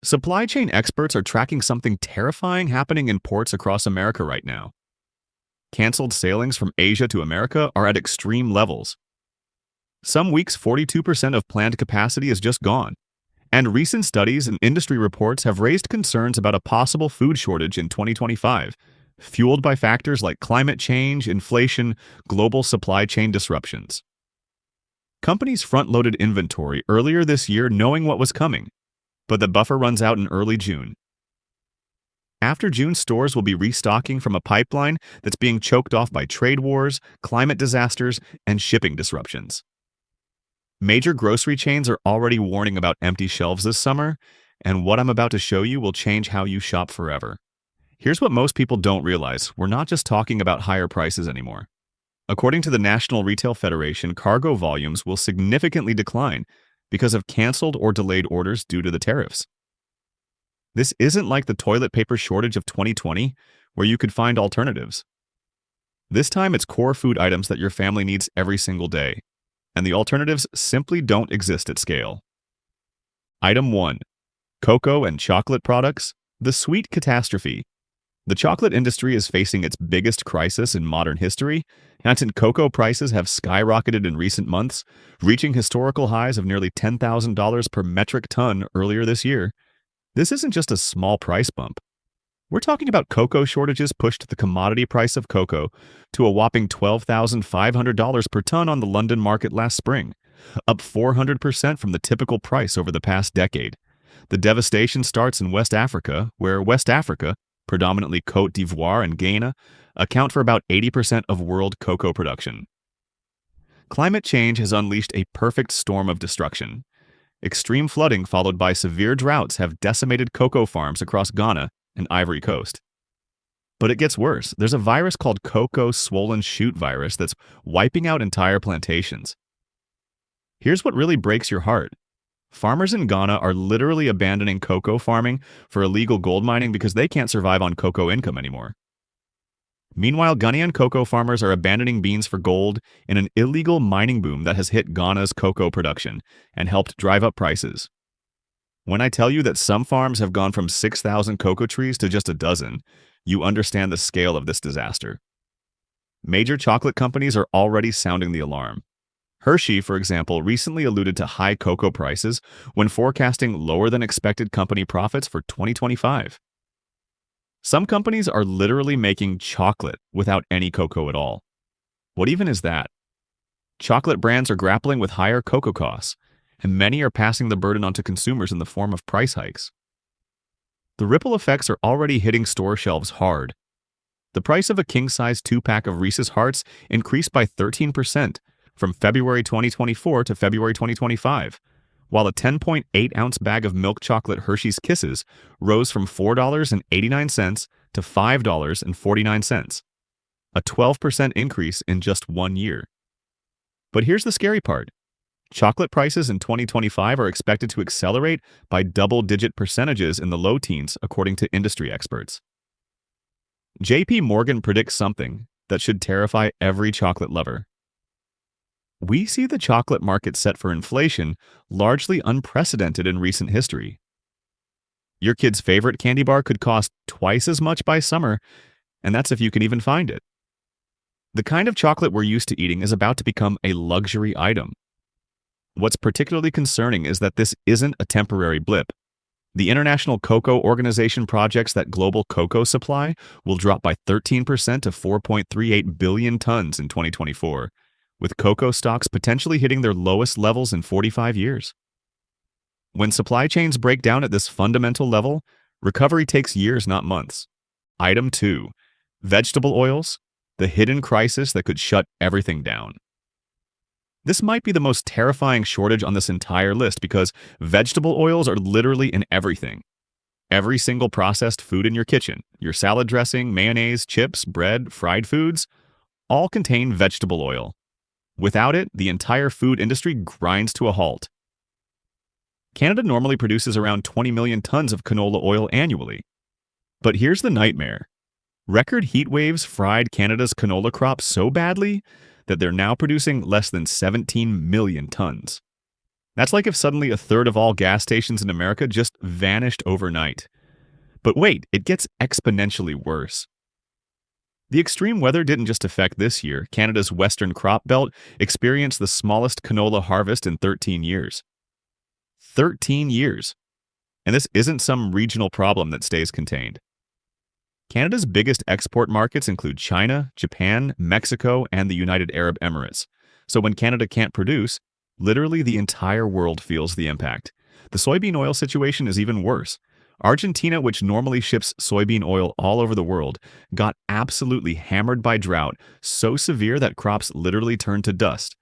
Supply chain experts are tracking something terrifying happening in ports across America right now. Canceled sailings from Asia to America are at extreme levels. Some weeks, 42% of planned capacity is just gone. And recent studies and industry reports have raised concerns about a possible food shortage in 2025, fueled by factors like climate change, inflation, global supply chain disruptions. Companies front-loaded inventory earlier this year knowing what was coming, but the buffer runs out in early June. After June, stores will be restocking from a pipeline that's being choked off by trade wars, climate disasters, and shipping disruptions. Major grocery chains are already warning about empty shelves this summer, and what I'm about to show you will change how you shop forever. Here's what most people don't realize: we're not just talking about higher prices anymore. According to the National Retail Federation, cargo volumes will significantly decline because of canceled or delayed orders due to the tariffs. This isn't like the toilet paper shortage of 2020, where you could find alternatives. This time it's core food items that your family needs every single day, and the alternatives simply don't exist at scale. Item 1. Cocoa and chocolate products. The sweet catastrophe. The chocolate industry is facing its biggest crisis in modern history, and cocoa prices have skyrocketed in recent months, reaching historical highs of nearly $10,000 per metric ton earlier this year. This isn't just a small price bump. We're talking about cocoa shortages pushed the commodity price of cocoa to a whopping $12,500 per ton on the London market last spring, up 400% from the typical price over the past decade. The devastation starts in West Africa, where West Africa, predominantly Côte d'Ivoire and Ghana, account for about 80% of world cocoa production. Climate change has unleashed a perfect storm of destruction. Extreme flooding followed by severe droughts have decimated cocoa farms across Ghana and Ivory Coast. But it gets worse. There's a virus called cocoa swollen shoot virus that's wiping out entire plantations. Here's what really breaks your heart. Farmers in Ghana are literally abandoning cocoa farming for illegal gold mining because they can't survive on cocoa income anymore. Meanwhile, Ghanaian cocoa farmers are abandoning beans for gold in an illegal mining boom that has hit Ghana's cocoa production and helped drive up prices. When I tell you that some farms have gone from 6,000 cocoa trees to just a dozen, you understand the scale of this disaster. Major chocolate companies are already sounding the alarm. Hershey, for example, recently alluded to high cocoa prices when forecasting lower than expected company profits for 2025. Some companies are literally making chocolate without any cocoa at all. What even is that? Chocolate brands are grappling with higher cocoa costs, and many are passing the burden onto consumers in the form of price hikes. The ripple effects are already hitting store shelves hard. The price of a king-size 2-pack of Reese's Hearts increased by 13% from February 2024 to February 2025, while a 10.8-ounce bag of milk chocolate Hershey's Kisses rose from $4.89 to $5.49, a 12% increase in just 1 year. But here's the scary part. Chocolate prices in 2025 are expected to accelerate by double-digit percentages in the low teens, according to industry experts. JP Morgan predicts something that should terrify every chocolate lover. We see the chocolate market set for inflation largely unprecedented in recent history. Your kid's favorite candy bar could cost twice as much by summer, and that's if you can even find it. The kind of chocolate we're used to eating is about to become a luxury item. What's particularly concerning is that this isn't a temporary blip. The International Cocoa Organization projects that global cocoa supply will drop by 13% to 4.38 billion tons in 2024. With cocoa stocks potentially hitting their lowest levels in 45 years. When supply chains break down at this fundamental level, recovery takes years, not months. Item 2. Vegetable oils, the hidden crisis that could shut everything down. This might be the most terrifying shortage on this entire list because vegetable oils are literally in everything. Every single processed food in your kitchen, your salad dressing, mayonnaise, chips, bread, fried foods, all contain vegetable oil. Without it, the entire food industry grinds to a halt. Canada normally produces around 20 million tons of canola oil annually. But here's the nightmare. Record heat waves fried Canada's canola crop so badly that they're now producing less than 17 million tons. That's like if suddenly a third of all gas stations in America just vanished overnight. But wait, it gets exponentially worse. The extreme weather didn't just affect this year. Canada's western crop belt experienced the smallest canola harvest in 13 years. 13 years. And this isn't some regional problem that stays contained. Canada's biggest export markets include China, Japan, Mexico, and the United Arab Emirates. So when Canada can't produce, literally the entire world feels the impact. The soybean oil situation is even worse. Argentina, which normally ships soybean oil all over the world, got absolutely hammered by drought, so severe that crops literally turned to dust.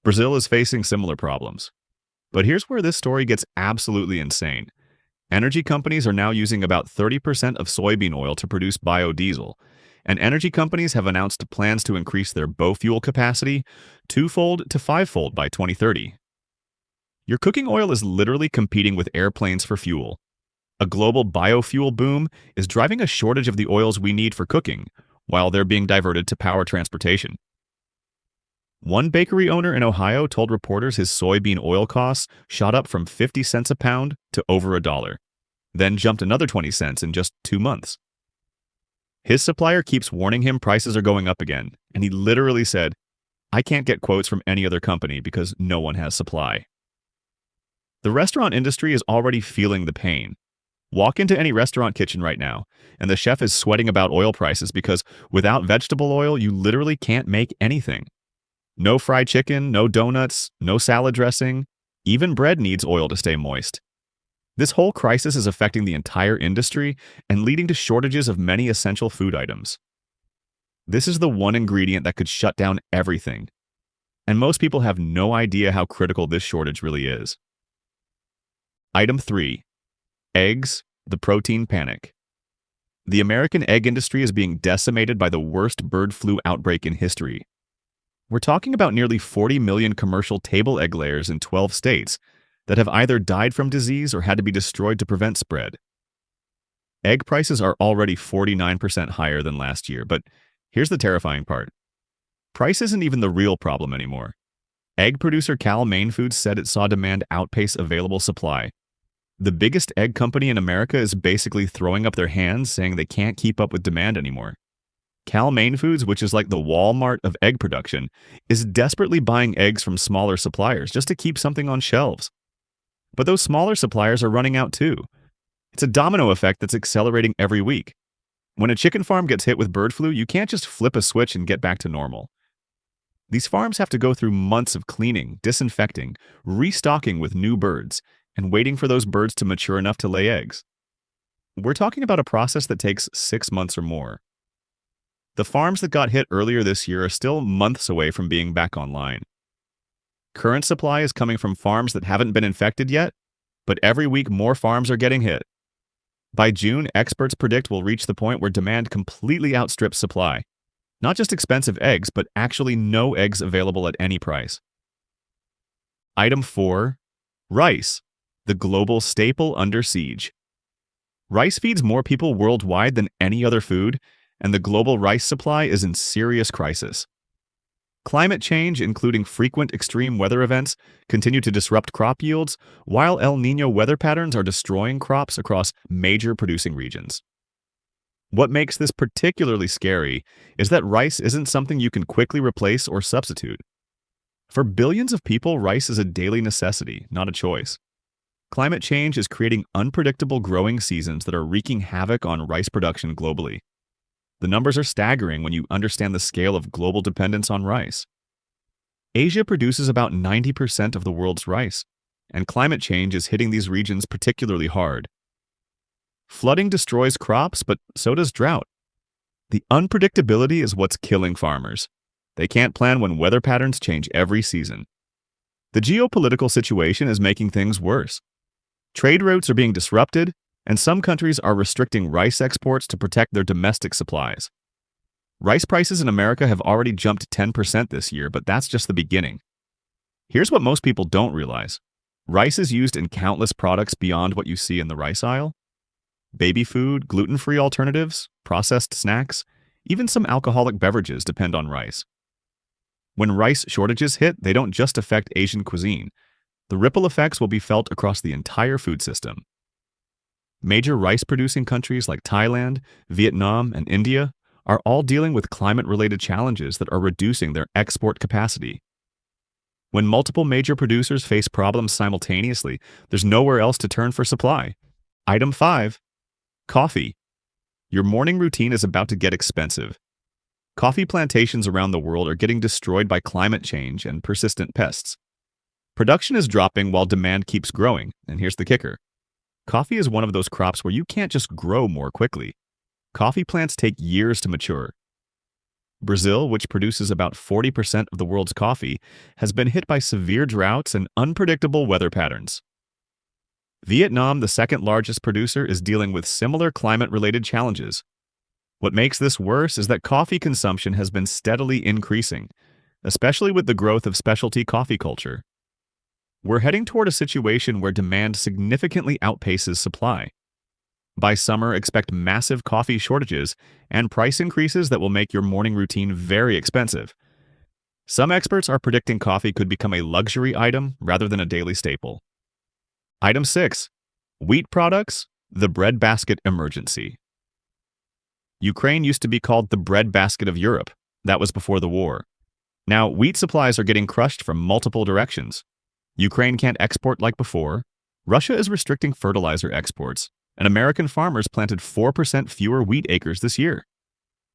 Brazil is facing similar problems. But here's where this story gets absolutely insane. Energy companies are now using about 30% of soybean oil to produce biodiesel, and energy companies have announced plans to increase their biofuel capacity twofold to fivefold by 2030. Your cooking oil is literally competing with airplanes for fuel. A global biofuel boom is driving a shortage of the oils we need for cooking, while they're being diverted to power transportation. One bakery owner in Ohio told reporters his soybean oil costs shot up from 50 cents a pound to over $1, then jumped another 20 cents in just 2 months. His supplier keeps warning him prices are going up again, and he literally said, "I can't get quotes from any other company because no one has supply." The restaurant industry is already feeling the pain. Walk into any restaurant kitchen right now, and the chef is sweating about oil prices because without vegetable oil, you literally can't make anything. No fried chicken, no donuts, no salad dressing. Even bread needs oil to stay moist. This whole crisis is affecting the entire industry and leading to shortages of many essential food items. This is the one ingredient that could shut down everything. And most people have no idea how critical this shortage really is. Item 3. Eggs, the protein panic. The American egg industry is being decimated by the worst bird flu outbreak in history. We're talking about nearly 40 million commercial table egg layers in 12 states that have either died from disease or had to be destroyed to prevent spread. Egg prices are already 49% higher than last year, but here's the terrifying part. Price isn't even the real problem anymore. Egg producer Cal-Maine Foods said it saw demand outpace available supply. The biggest egg company in America is basically throwing up their hands, saying they can't keep up with demand anymore. Cal-Maine Foods, which is like the Walmart of egg production, is desperately buying eggs from smaller suppliers just to keep something on shelves. But those smaller suppliers are running out too. It's a domino effect that's accelerating every week. When a chicken farm gets hit with bird flu, you can't just flip a switch and get back to normal. These farms have to go through months of cleaning, disinfecting, restocking with new birds, and waiting for those birds to mature enough to lay eggs. We're talking about a process that takes 6 months or more. The farms that got hit earlier this year are still months away from being back online. Current supply is coming from farms that haven't been infected yet, but every week more farms are getting hit. By June, experts predict we'll reach the point where demand completely outstrips supply. Not just expensive eggs, but actually no eggs available at any price. Item 4. Rice, the global staple under siege. Rice feeds more people worldwide than any other food, and the global rice supply is in serious crisis. Climate change, including frequent extreme weather events, continue to disrupt crop yields, while El Niño weather patterns are destroying crops across major producing regions. What makes this particularly scary is that rice isn't something you can quickly replace or substitute. For billions of people, rice is a daily necessity, not a choice. Climate change is creating unpredictable growing seasons that are wreaking havoc on rice production globally. The numbers are staggering when you understand the scale of global dependence on rice. Asia produces about 90% of the world's rice, and climate change is hitting these regions particularly hard. Flooding destroys crops, but so does drought. The unpredictability is what's killing farmers. They can't plan when weather patterns change every season. The geopolitical situation is making things worse. Trade routes are being disrupted, and some countries are restricting rice exports to protect their domestic supplies. Rice prices in America have already jumped 10% this year, but that's just the beginning. Here's what most people don't realize. Rice is used in countless products beyond what you see in the rice aisle. Baby food, gluten-free alternatives, processed snacks, even some alcoholic beverages depend on rice. When rice shortages hit, they don't just affect Asian cuisine. The ripple effects will be felt across the entire food system. Major rice-producing countries like Thailand, Vietnam, and India are all dealing with climate-related challenges that are reducing their export capacity. When multiple major producers face problems simultaneously, there's nowhere else to turn for supply. Item 5. Coffee. Your morning routine is about to get expensive. Coffee plantations around the world are getting destroyed by climate change and persistent pests. Production is dropping while demand keeps growing, and here's the kicker. Coffee is one of those crops where you can't just grow more quickly. Coffee plants take years to mature. Brazil, which produces about 40% of the world's coffee, has been hit by severe droughts and unpredictable weather patterns. Vietnam, the second largest producer, is dealing with similar climate-related challenges. What makes this worse is that coffee consumption has been steadily increasing, especially with the growth of specialty coffee culture. We're heading toward a situation where demand significantly outpaces supply. By summer, expect massive coffee shortages and price increases that will make your morning routine very expensive. Some experts are predicting coffee could become a luxury item rather than a daily staple. Item 6. Wheat products, the breadbasket emergency. Ukraine used to be called the breadbasket of Europe. That was before the war. Now, wheat supplies are getting crushed from multiple directions. Ukraine can't export like before. Russia is restricting fertilizer exports, and American farmers planted 4% fewer wheat acres this year.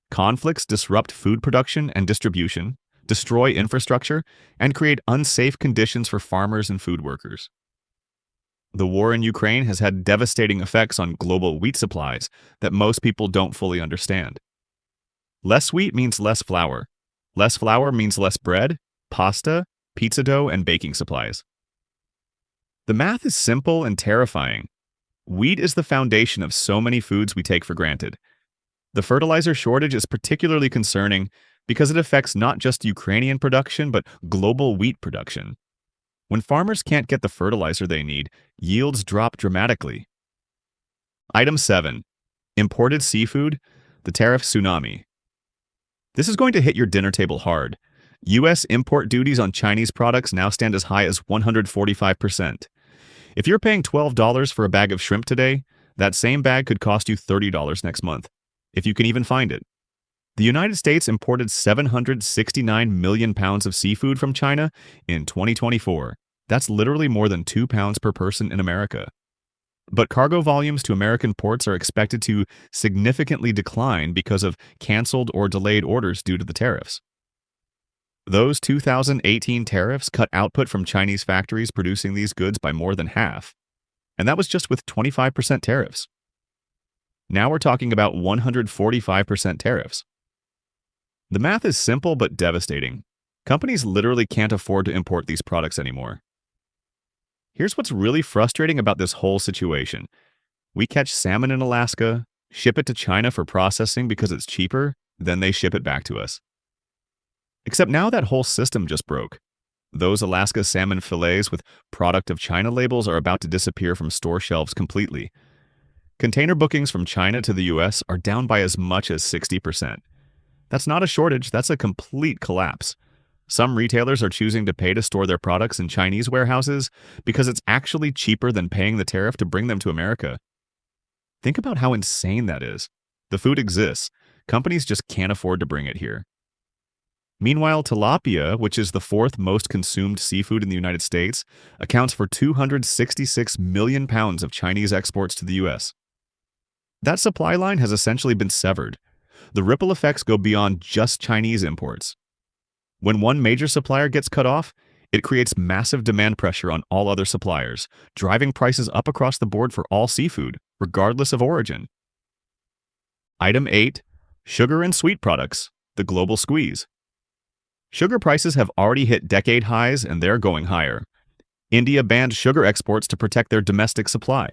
Conflicts disrupt food production and distribution, destroy infrastructure, and create unsafe conditions for farmers and food workers. The war in Ukraine has had devastating effects on global wheat supplies that most people don't fully understand. Less wheat means less flour. Less flour means less bread, pasta, pizza dough, and baking supplies. The math is simple and terrifying. Wheat is the foundation of so many foods we take for granted. The fertilizer shortage is particularly concerning because it affects not just Ukrainian production, but global wheat production. When farmers can't get the fertilizer they need, yields drop dramatically. Item 7. Imported seafood, the tariff tsunami. This is going to hit your dinner table hard. U.S. import duties on Chinese products now stand as high as 145%. If you're paying $12 for a bag of shrimp today, that same bag could cost you $30 next month, if you can even find it. The United States imported 769 million pounds of seafood from China in 2024. That's literally more than 2 pounds per person in America. But cargo volumes to American ports are expected to significantly decline because of canceled or delayed orders due to the tariffs. Those 2018 tariffs cut output from Chinese factories producing these goods by more than half, and that was just with 25% tariffs. Now we're talking about 145% tariffs. The math is simple but devastating. Companies literally can't afford to import these products anymore. Here's what's really frustrating about this whole situation. We catch salmon in Alaska, ship it to China for processing because it's cheaper, then they ship it back to us. Except now that whole system just broke. Those Alaska salmon fillets with product of China labels are about to disappear from store shelves completely. Container bookings from China to the US are down by as much as 60%. That's not a shortage, that's a complete collapse. Some retailers are choosing to pay to store their products in Chinese warehouses because it's actually cheaper than paying the tariff to bring them to America. Think about how insane that is. The food exists. Companies just can't afford to bring it here. Meanwhile, tilapia, which is the 4th most consumed seafood in the United States, accounts for 266 million pounds of Chinese exports to the US. That supply line has essentially been severed. The ripple effects go beyond just Chinese imports. When one major supplier gets cut off, it creates massive demand pressure on all other suppliers, driving prices up across the board for all seafood, regardless of origin. Item 8. Sugar and sweet products, the global squeeze. Sugar prices have already hit decade highs and they're going higher. India banned sugar exports to protect their domestic supply.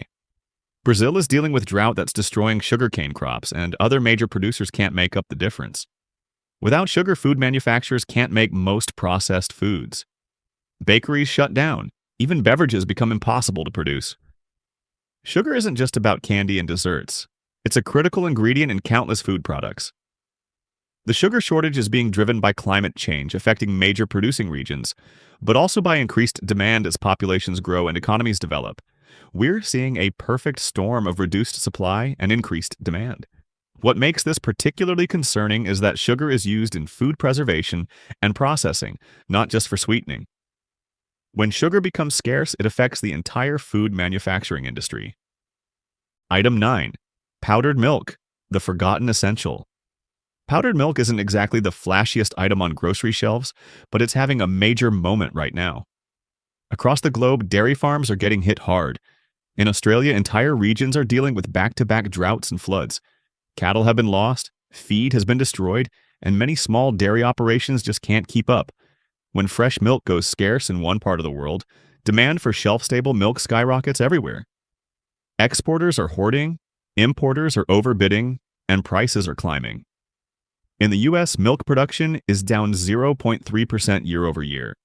Brazil is dealing with drought that's destroying sugarcane crops, and other major producers can't make up the difference. Without sugar, food manufacturers can't make most processed foods. Bakeries shut down. Even beverages become impossible to produce. Sugar isn't just about candy and desserts. It's a critical ingredient in countless food products. The sugar shortage is being driven by climate change affecting major producing regions, but also by increased demand as populations grow and economies develop. We're seeing a perfect storm of reduced supply and increased demand. What makes this particularly concerning is that sugar is used in food preservation and processing, not just for sweetening. When sugar becomes scarce, it affects the entire food manufacturing industry. Item 9. Powdered milk, the forgotten essential. Powdered milk isn't exactly the flashiest item on grocery shelves, but it's having a major moment right now. Across the globe, dairy farms are getting hit hard. In Australia, entire regions are dealing with back-to-back droughts and floods. Cattle have been lost, feed has been destroyed, and many small dairy operations just can't keep up. When fresh milk goes scarce in one part of the world, demand for shelf-stable milk skyrockets everywhere. Exporters are hoarding, importers are overbidding, and prices are climbing. In the US, milk production is down 0.3% year over year.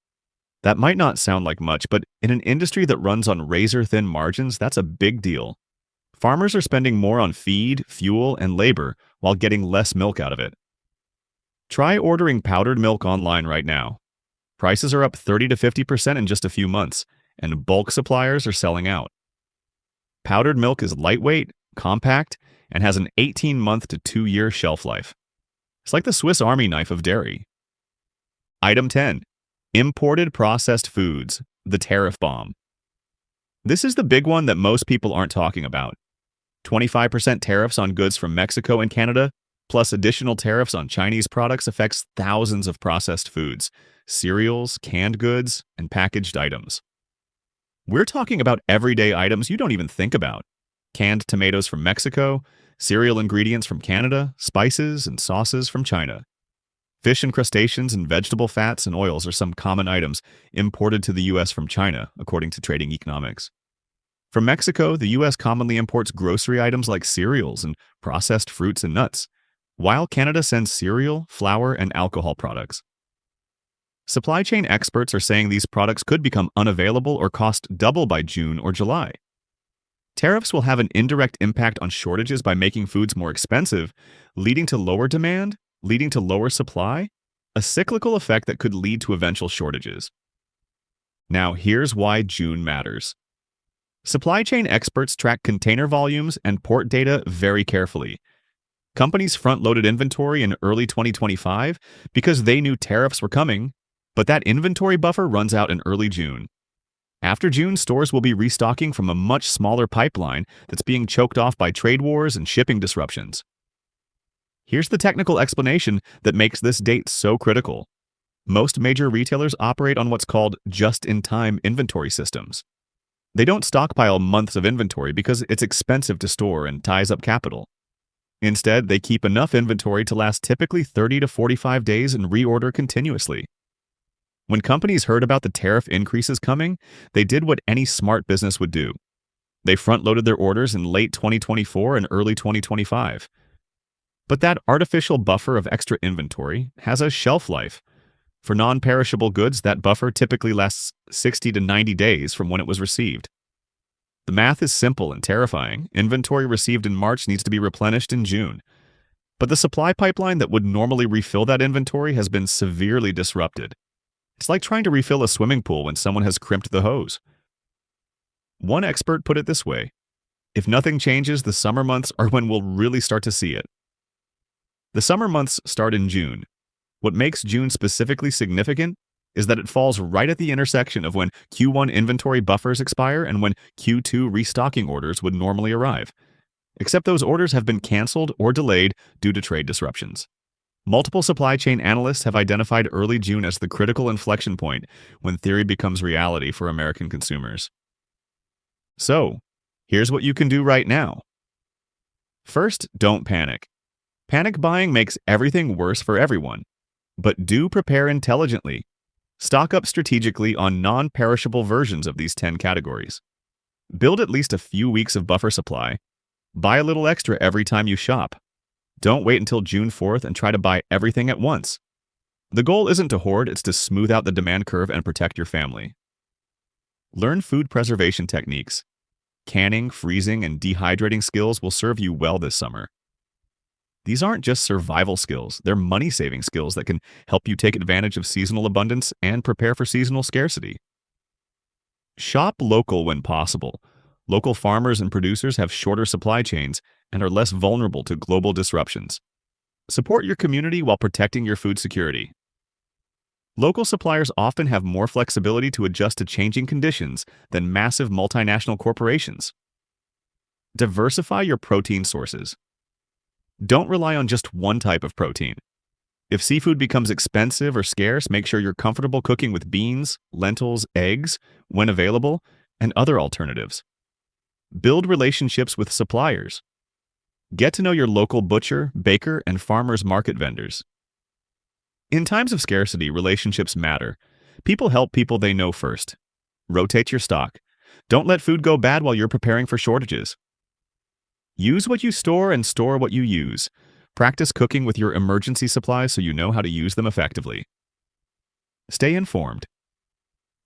That might not sound like much, but in an industry that runs on razor-thin margins, that's a big deal. Farmers are spending more on feed, fuel, and labor while getting less milk out of it. Try ordering powdered milk online right now. Prices are up 30 to 50% in just a few months, and bulk suppliers are selling out. Powdered milk is lightweight, compact, and has an 18-month to 2-year shelf life. It's like the Swiss Army knife of dairy. Item 10. Imported processed foods, the tariff bomb. This is the big one that most people aren't talking about. 25% tariffs on goods from Mexico and Canada, plus additional tariffs on Chinese products affects thousands of processed foods, cereals, canned goods, and packaged items. We're talking about everyday items you don't even think about. Canned tomatoes from Mexico, cereal ingredients from Canada, spices and sauces from China. Fish and crustaceans and vegetable fats and oils are some common items imported to the U.S. from China, according to Trading Economics. From Mexico, the U.S. commonly imports grocery items like cereals and processed fruits and nuts, while Canada sends cereal, flour, and alcohol products. Supply chain experts are saying these products could become unavailable or cost double by June or July. Tariffs will have an indirect impact on shortages by making foods more expensive, leading to lower demand, leading to lower supply, a cyclical effect that could lead to eventual shortages. Now, here's why June matters. Supply chain experts track container volumes and port data very carefully. Companies front-loaded inventory in early 2025 because they knew tariffs were coming, but that inventory buffer runs out in early June. After June, stores will be restocking from a much smaller pipeline that's being choked off by trade wars and shipping disruptions. Here's the technical explanation that makes this date so critical. Most major retailers operate on what's called just-in-time inventory systems. They don't stockpile months of inventory because it's expensive to store and ties up capital. Instead, they keep enough inventory to last typically 30 to 45 days and reorder continuously. When companies heard about the tariff increases coming, they did what any smart business would do. They front-loaded their orders in late 2024 and early 2025. But that artificial buffer of extra inventory has a shelf life. For non-perishable goods, that buffer typically lasts 60 to 90 days from when it was received. The math is simple and terrifying. Inventory received in March needs to be replenished in June. But the supply pipeline that would normally refill that inventory has been severely disrupted. It's like trying to refill a swimming pool when someone has crimped the hose. One expert put it this way: if nothing changes, the summer months are when we'll really start to see it. The summer months start in June. What makes June specifically significant is that it falls right at the intersection of when Q1 inventory buffers expire and when Q2 restocking orders would normally arrive. Except those orders have been canceled or delayed due to trade disruptions. Multiple supply chain analysts have identified early June as the critical inflection point when theory becomes reality for American consumers. So, here's what you can do right now. First, don't panic. Panic buying makes everything worse for everyone. But do prepare intelligently. Stock up strategically on non-perishable versions of these 10 categories. Build at least a few weeks of buffer supply. Buy a little extra every time you shop. Don't wait until June 4th and try to buy everything at once. The goal isn't to hoard, it's to smooth out the demand curve and protect your family. Learn food preservation techniques. Canning, freezing, and dehydrating skills will serve you well this summer. These aren't just survival skills, they're money-saving skills that can help you take advantage of seasonal abundance and prepare for seasonal scarcity. Shop local when possible. Local farmers and producers have shorter supply chains and are less vulnerable to global disruptions. Support your community while protecting your food security. Local suppliers often have more flexibility to adjust to changing conditions than massive multinational corporations. Diversify your protein sources. Don't rely on just one type of protein. If seafood becomes expensive or scarce, make sure you're comfortable cooking with beans, lentils, eggs, when available, and other alternatives. Build relationships with suppliers. Get to know your local butcher, baker, and farmers market vendors. In times of scarcity, relationships matter. People help people they know first. Rotate your stock. Don't let food go bad while you're preparing for shortages. Use what you store and store what you use. Practice cooking with your emergency supplies so you know how to use them effectively. Stay informed.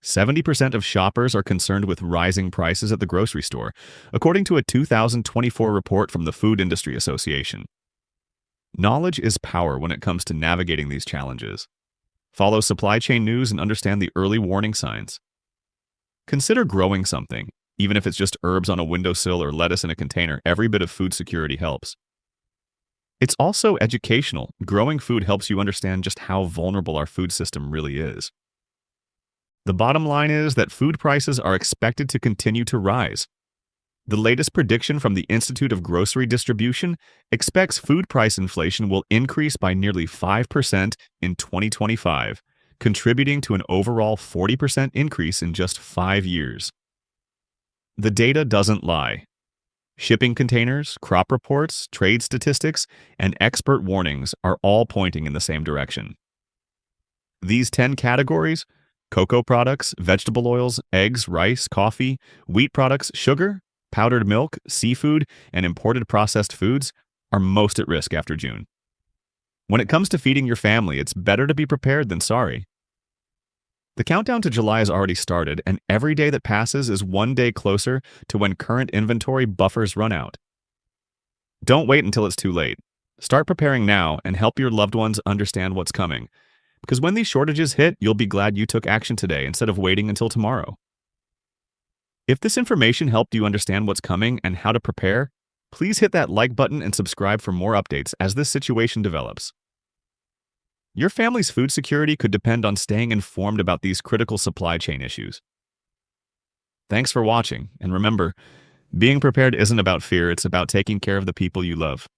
70% of shoppers are concerned with rising prices at the grocery store, according to a 2024 report from the Food Industry Association. Knowledge is power when it comes to navigating these challenges. Follow supply chain news and understand the early warning signs. Consider growing something. Even if it's just herbs on a windowsill or lettuce in a container, every bit of food security helps. It's also educational. Growing food helps you understand just how vulnerable our food system really is. The bottom line is that food prices are expected to continue to rise. The latest prediction from the Institute of Grocery Distribution expects food price inflation will increase by nearly 5% in 2025, contributing to an overall 40% increase in just 5 years. The data doesn't lie. Shipping containers, crop reports, trade statistics, and expert warnings are all pointing in the same direction. These 10 categories, cocoa products, vegetable oils, eggs, rice, coffee, wheat products, sugar, powdered milk, seafood, and imported processed foods, are most at risk after June. When it comes to feeding your family, it's better to be prepared than sorry. The countdown to July has already started, and every day that passes is one day closer to when current inventory buffers run out. Don't wait until it's too late. Start preparing now and help your loved ones understand what's coming, because when these shortages hit, you'll be glad you took action today instead of waiting until tomorrow. If this information helped you understand what's coming and how to prepare, please hit that like button and subscribe for more updates as this situation develops. Your family's food security could depend on staying informed about these critical supply chain issues. Thanks for watching, and remember, being prepared isn't about fear, it's about taking care of the people you love.